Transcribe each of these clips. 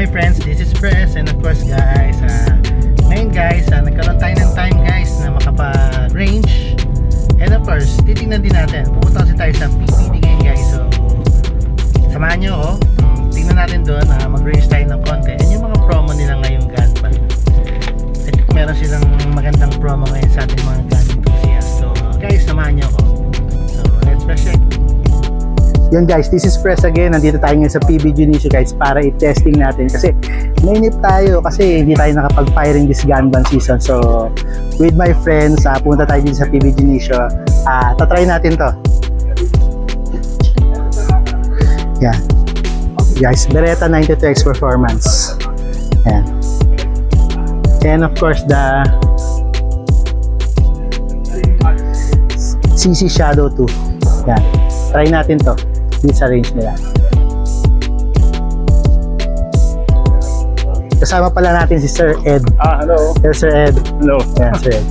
Hi friends, this is Press, and of course guys, ngayon guys, nagkaroon tayo ng time guys na makapag-range. And of course, titignan din natin, pupunta kasi tayo sa PPD ngayon guys. So, samahan nyo ako, tingnan natin doon, mag-range tayo ng konti. And yung mga promo nila ngayong gun pa, I think meron silang magandang promo ngayon sa ating mga gun enthusiasts. So guys, samahan nyo ako. So let's press check. Yun guys, this is Press again. Nandito tayo ngayon sa PB Junicio guys para i-testing natin kasi nainip tayo kasi hindi tayo nakapag-firing this gun season. So with my friends, punta tayo dito sa PB Junicio. Tatry natin to. Yan guys, Beretta 92X Performance. Yan. And of course the CC Shadow 2. Yan, try natin to dito sa range nila. Kasama pala natin si Sir Ed. Hello. Hello, Sir Ed. Hello. Yeah, Sir Ed.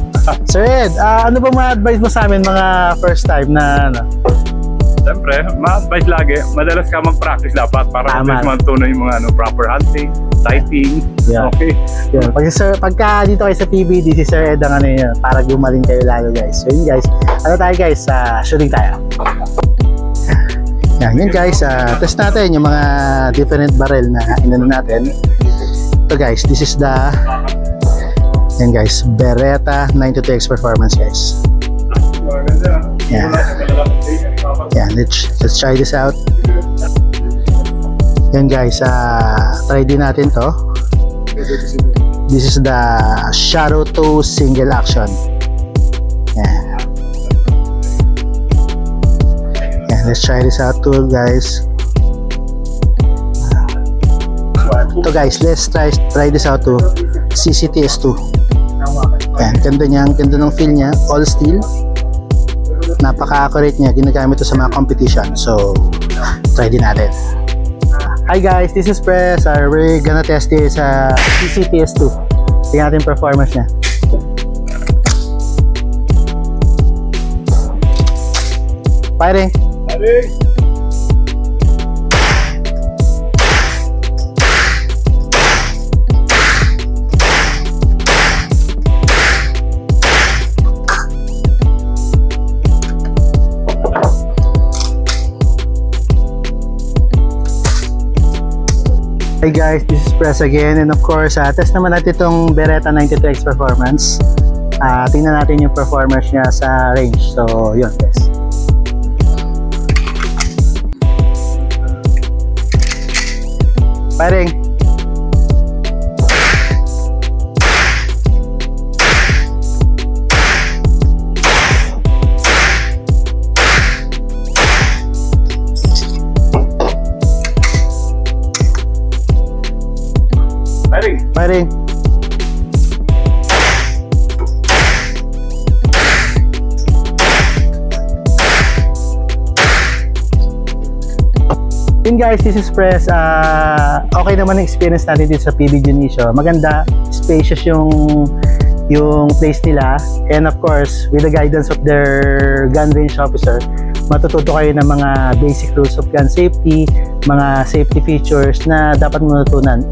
Sir Ed, ano ba ma-advise mo sa amin mga first time na ano? Siyempre, ma-advise lagi. Madalas ka mag-practice dapat para matutunan yung mga proper hunting, sighting. Yeah. Okay. Yeah. Pagka dito kayo sa PBD, si Sir Ed ang ano yun, para gumaling kayo lalo guys. So yun guys, ano tayo guys, shooting tayo. Yan guys, test natin yung mga different barrel na inano natin. Ito guys, this is the yan guys, Beretta 92X Performance guys. Yan. Yan, let's try this out. Yan guys, try din natin to. This is the Shadow 2 single action. Yan. Let's try this out too guys. So guys, let's try this out to CCTS2. Ayan, ganda niya, ganda ng feel niya, all steel. Napaka-accurate niya, ginagamit ito sa mga competition. So, try din natin. Hi guys, this is Press. We're gonna test this sa CCTS2. Tingnan natin performance niya. Firing! Hi guys, this is Press again, and of course, test naman natin itong Beretta 92X Performance. Tingnan natin yung performance niya sa range. So, yun guys. Firing. Firing. Yun guys, this is Press. Okay naman ang experience natin dito sa PB Junicio. Maganda, spacious yung place nila. And of course, with the guidance of their gun range officer, matututo kayo ng mga basic rules of gun safety, mga safety features na dapat matutunan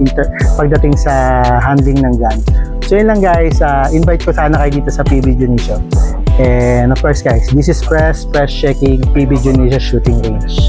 pagdating sa handling ng gun. So yun lang guys, invite ko sana kayo dito sa PB Junicio. And of course guys, this is Press checking PB Junicio shooting range.